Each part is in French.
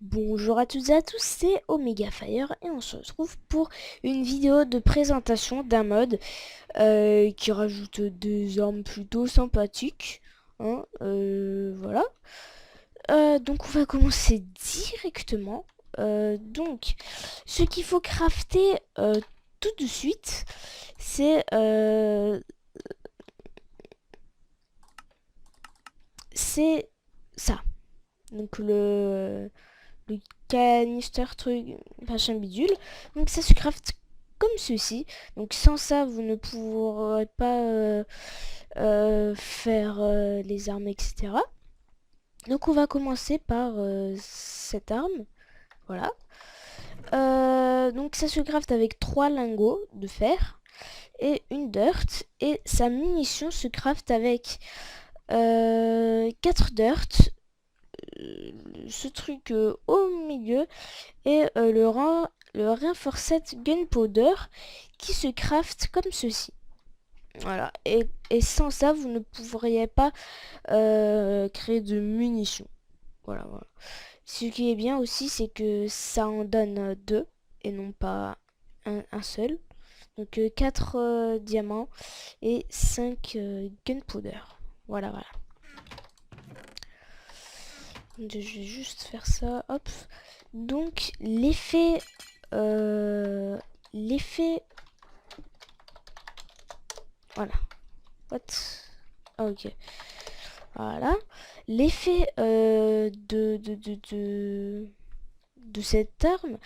Bonjour à toutes et à tous, c'est Omega Fire et on se retrouve pour une vidéo de présentation d'un mode qui rajoute des armes plutôt sympathiques. Hein, voilà. Donc on va commencer directement. Donc ce qu'il faut crafter tout de suite, c'est ça. Donc le canister truc machin bidule. Donc ça se craft comme ceci. Donc sans ça vous ne pourrez pas faire les armes, etc. Donc on va commencer par cette arme. Voilà. Donc ça se craft avec 3 lingots de fer et une dirt. Et sa munition se craft avec 4 dirt, ce truc au milieu et le Reinforced Gunpowder qui se craft comme ceci. Voilà, et sans ça vous ne pourriez pas créer de munitions. Voilà, voilà. Ce qui est bien aussi, c'est que ça en donne deux et non pas un seul. Donc 4 diamants et 5 gunpowder. Voilà, voilà. Je vais juste faire ça, hop. Donc l'effet voilà. What? Ah, ok. Voilà. L'effet de cette arme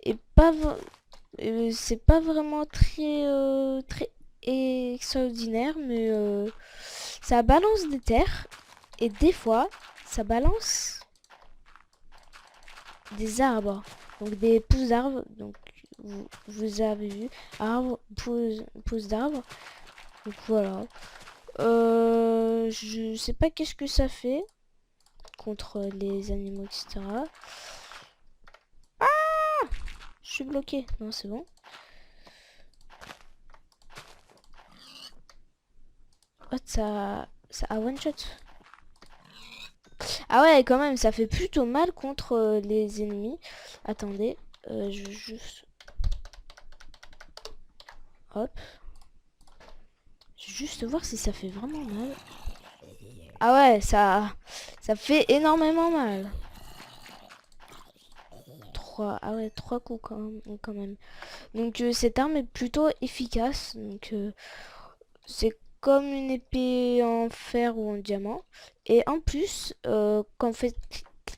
est pas c'est pas vraiment très extraordinaire, mais ça balance des terres et des fois ça balance des arbres, donc des pousses d'arbres. Donc vous avez vu arbre, pousse d'arbre. Donc voilà. Je sais pas qu'est-ce que ça fait contre les animaux, etc. Je suis bloqué. Non, c'est bon. What, ça a one shot. Ah ouais, quand même, ça fait plutôt mal contre les ennemis. Attendez, je vais juste... Hop. Je vais juste voir si ça fait vraiment mal. Ah ouais, ça fait énormément mal. 3, ah ouais, 3 coups quand même. Donc cette arme est plutôt efficace. Donc c'est comme une épée en fer ou en diamant. Et en plus, quand vous faites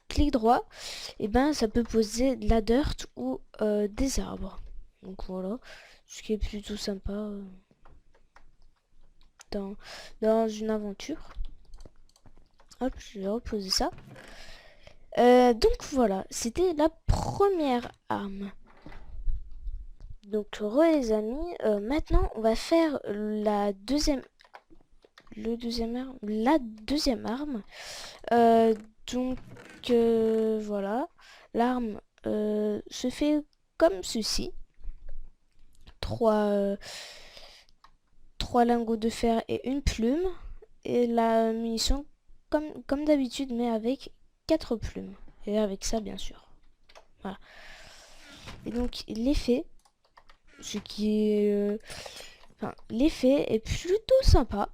clic droit, et ben ça peut poser de la dirt ou des arbres. Donc voilà, ce qui est plutôt sympa dans, dans une aventure. Hop, je vais reposer ça. Donc voilà, c'était la première arme. Donc les amis, maintenant on va faire la deuxième arme. Donc voilà, l'arme se fait comme ceci. 3 lingots de fer et une plume. Et la munition comme d'habitude, mais avec 4 plumes. Et avec ça, bien sûr. Voilà. Et donc l'effet, ce qui est... l'effet est plutôt sympa,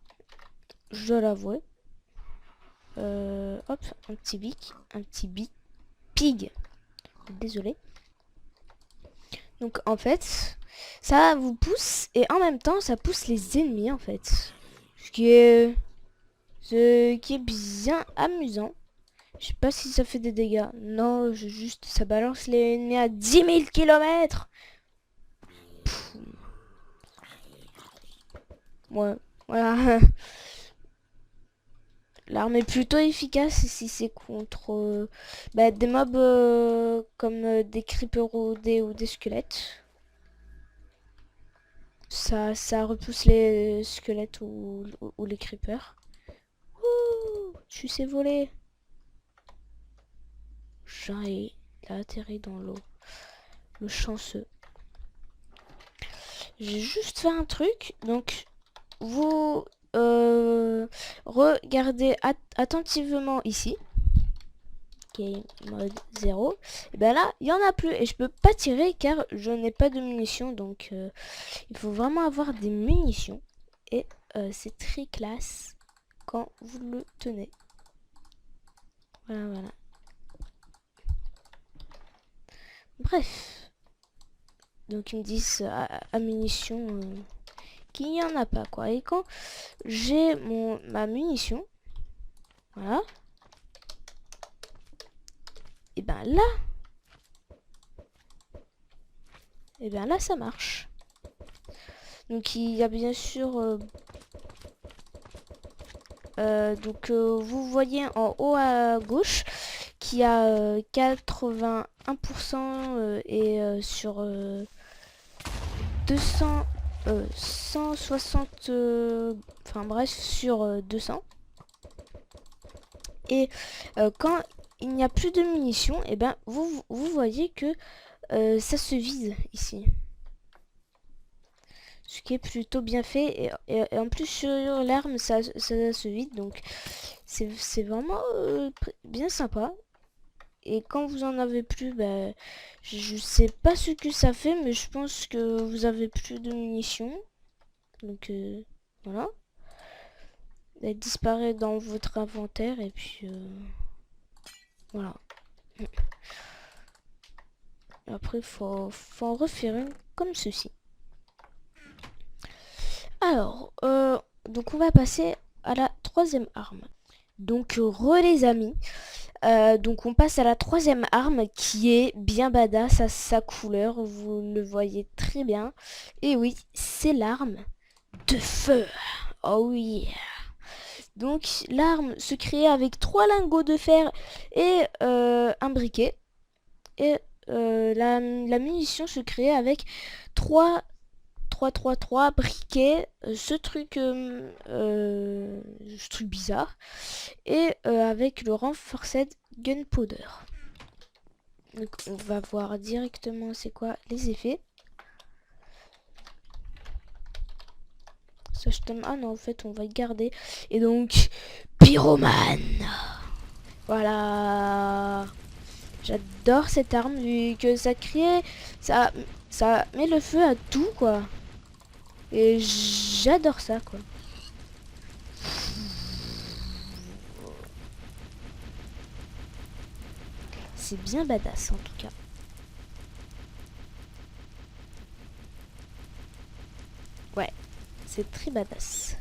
je dois l'avouer. Hop, un petit pig. Désolé. Donc en fait, ça vous pousse et en même temps ça pousse les ennemis en fait. Ce qui est bien amusant. Je sais pas si ça fait des dégâts. Non, juste ça balance les ennemis à 10 000 km. Ouais, voilà. L'arme est plutôt efficace si c'est contre des mobs comme des creepers ou des squelettes. Ça repousse les squelettes ou les creepers. Ouh, je sais voler. J'ai atterri dans l'eau. Le chanceux. J'ai juste fait un truc. Donc, vous regardez attentivement ici. game mode 0. Et ben là, il y en a plus et je peux pas tirer car je n'ai pas de munitions. Donc il faut vraiment avoir des munitions et c'est très classe quand vous le tenez. Voilà, voilà. Bref. Donc ils me disent à munitions qu'il n'y en a pas quoi. Et quand j'ai ma munition, voilà. Et ben là ça marche. Donc il y a bien sûr donc vous voyez en haut à gauche qu'il y a 81% et sur 200 160 enfin bref sur 200. Et quand il n'y a plus de munitions, et ben vous voyez que ça se vide ici. Ce qui est plutôt bien fait et en plus sur l'arme ça se vide, donc c'est vraiment bien sympa. Et quand vous en avez plus, bah, je sais pas ce que ça fait, mais je pense que vous avez plus de munitions. Donc voilà. Elle disparaît dans votre inventaire et puis voilà. Après faut en refaire une comme ceci. Alors, donc on va passer à la troisième arme. Donc les amis, donc on passe à la troisième arme qui est bien badass à sa couleur, vous le voyez très bien. Et oui, c'est l'arme de feu. Oh oui. Donc l'arme se crée avec 3 lingots de fer et un briquet. Et la munition se crée avec 3 briquets, ce truc bizarre, et avec le renforced gunpowder. Donc on va voir directement c'est quoi les effets. Ça je t'aime. Ah non, en fait on va y garder. Et donc pyromane. Voilà. J'adore cette arme vu que ça crée, ça met le feu à tout quoi. Et j'adore ça quoi. C'est bien badass en tout cas. Ouais, c'est très badass.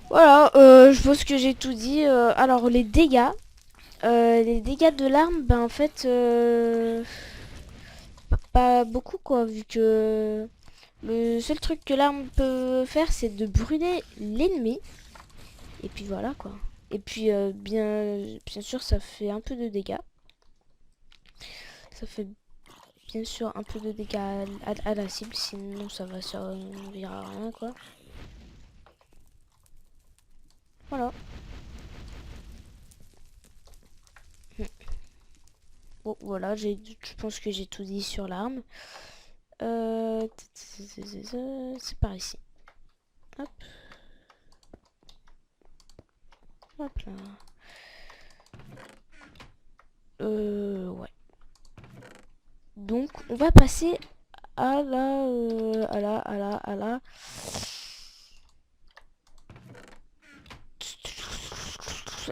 Voilà, je pense que j'ai tout dit. Alors les dégâts de l'arme, ben en fait pas beaucoup quoi, vu que le seul truc que l'arme peut faire c'est de brûler l'ennemi. Et puis voilà quoi. Et puis bien sûr ça fait un peu de dégâts. Ça fait bien sûr un peu de dégâts à la cible, sinon ça va servir à rien quoi. Voilà. Bon voilà, je pense que j'ai tout dit sur l'arme. C'est par ici. Hop. Hop là. Ouais. Donc on va passer à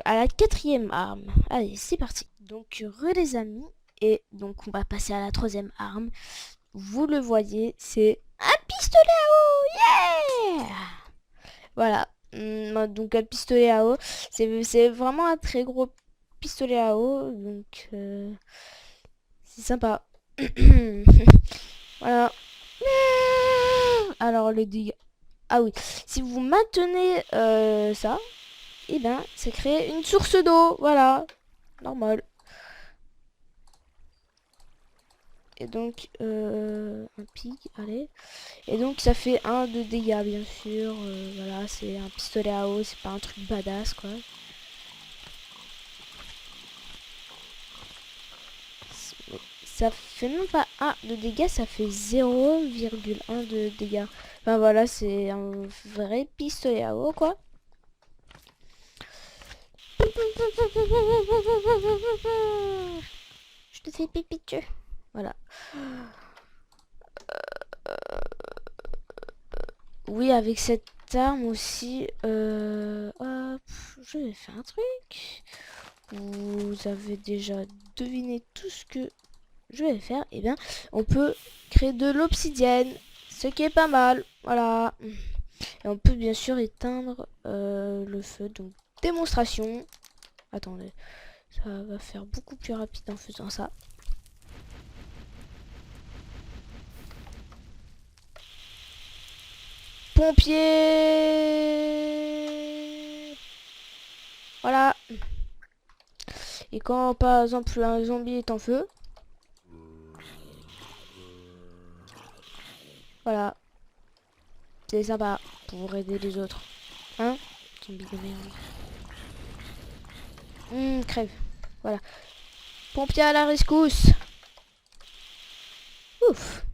la quatrième arme. Allez, c'est parti. Donc les amis, et donc on va passer à la troisième arme. Vous le voyez, c'est un pistolet à eau. Yeah. Voilà. Donc un pistolet à eau, c'est vraiment un très gros pistolet à eau, donc c'est sympa. Voilà. Alors les dégâts. Ah oui, si vous maintenez ça, et ben ça crée une source d'eau. Voilà, normal. Et donc un pic, allez. Et donc ça fait 1 de dégâts bien sûr. Voilà, c'est un pistolet à eau, c'est pas un truc badass quoi. Ça fait même pas 1 de dégâts, ça fait 0,1 de dégâts. Enfin voilà, c'est un vrai pistolet à eau quoi. Je te fais pipi dessus. Voilà. Oui, avec cette arme aussi, hop, je vais faire un truc. Vous avez déjà deviné tout ce que je vais faire. Eh bien, on peut créer de l'obsidienne, ce qui est pas mal. Voilà. Et on peut bien sûr éteindre le feu. Donc, démonstration. Attendez, ça va faire beaucoup plus rapide en faisant ça. Pompier. Voilà. Et quand par exemple un zombie est en feu, voilà, c'est sympa pour aider les autres. Hein? Zombie de merde. Crève. Voilà. Pompier à la rescousse. Ouf.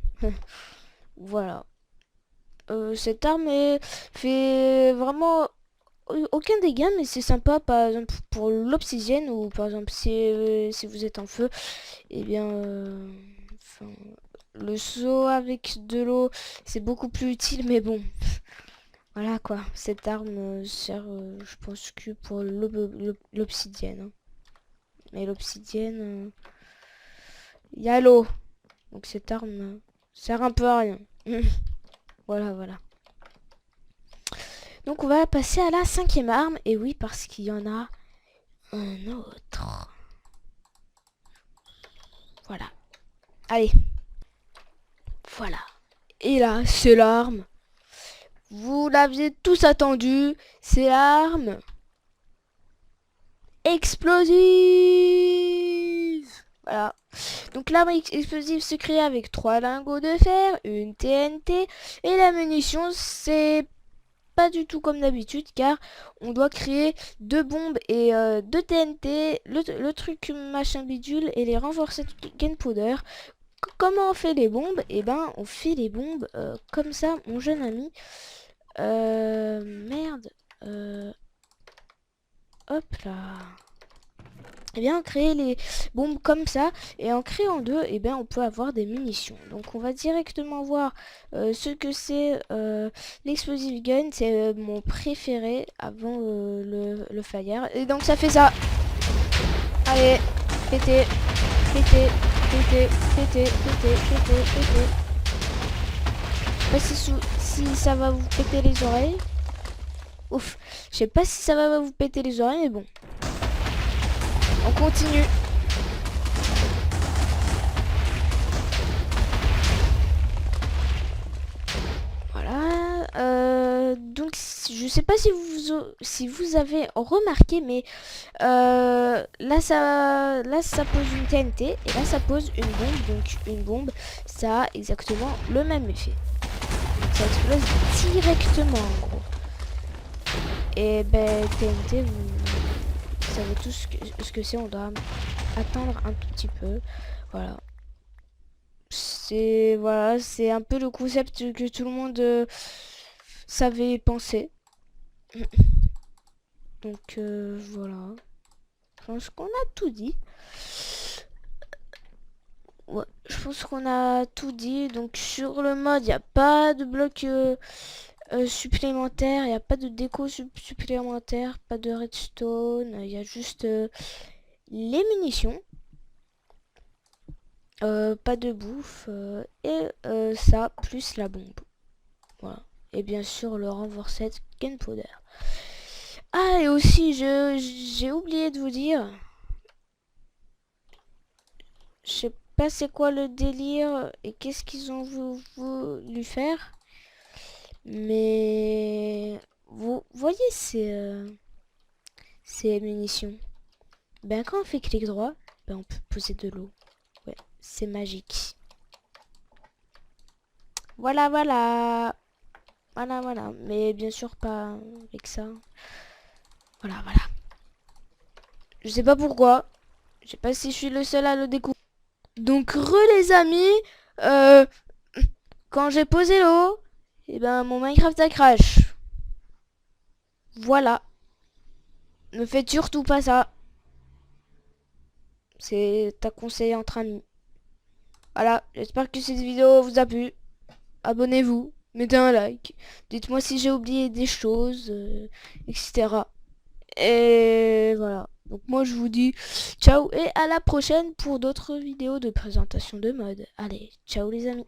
Voilà. Cette arme fait vraiment aucun dégât, mais c'est sympa par exemple pour l'obsidienne ou par exemple si vous êtes en feu, et bien le seau avec de l'eau c'est beaucoup plus utile, mais bon. Voilà quoi, cette arme sert je pense que pour l'obsidienne. Hein. Mais l'obsidienne, il y a l'eau. Donc cette arme sert un peu à rien. Voilà, voilà. Donc on va passer à la 5e arme. Et oui, parce qu'il y en a un autre. Voilà. Allez. Voilà. Et là, c'est l'arme. Vous l'aviez tous attendu. C'est l'arme explosive. Voilà. Donc l'arme explosive se crée avec 3 lingots de fer, une TNT et la munition c'est pas du tout comme d'habitude car on doit créer 2 bombes et 2 TNT, le truc machin bidule et les renforcer gunpowder. Comment on fait les bombes? Eh ben on fait les bombes comme ça mon jeune ami. Merde. Hop là. Et bien on crée les bombes comme ça et en créant 2 et bien on peut avoir des munitions. Donc on va directement voir ce que c'est l'explosive gun. C'est mon préféré avant le fire. Et donc ça fait ça. Allez, pété, pété, pété, pété, pété, pété, pété. Je sais pas si ça va vous péter les oreilles. Ouf, je sais pas si ça va vous péter les oreilles mais bon. On continue. Voilà. Donc, je sais pas si vous avez remarqué, mais là, ça pose une TNT et là, ça pose une bombe. Donc, une bombe, ça a exactement le même effet. Donc, ça explose directement, en gros. Et ben, TNT, vous savez tous ce que c'est. On doit attendre un tout petit peu. Voilà. C'est un peu le concept que tout le monde savait penser. Donc voilà. Je pense qu'on a tout dit. Ouais, je pense qu'on a tout dit. Donc sur le mode, il n'y a pas de bloc supplémentaire, il n'y a pas de déco supplémentaire, pas de redstone, il y a juste les munitions. Pas de bouffe et ça plus la bombe. Voilà. Et bien sûr le renforced gunpowder. Ah et aussi j'ai oublié de vous dire. Je sais pas c'est quoi le délire et qu'est-ce qu'ils ont voulu faire. Mais vous voyez ces munitions. Ben quand on fait clic droit, ben on peut poser de l'eau. Ouais, c'est magique. Voilà, voilà. Voilà, voilà. Mais bien sûr pas avec ça. Voilà, voilà. Je sais pas pourquoi. Je sais pas si je suis le seul à le découvrir. Donc, les amis. Euh, quand j'ai posé l'eau, et ben mon Minecraft a crash. Voilà. Ne faites surtout pas ça. C'est un conseil entre amis. Voilà, j'espère que cette vidéo vous a plu. Abonnez-vous, mettez un like. Dites-moi si j'ai oublié des choses, etc. Et voilà. Donc moi je vous dis ciao et à la prochaine pour d'autres vidéos de présentation de mode. Allez, ciao les amis.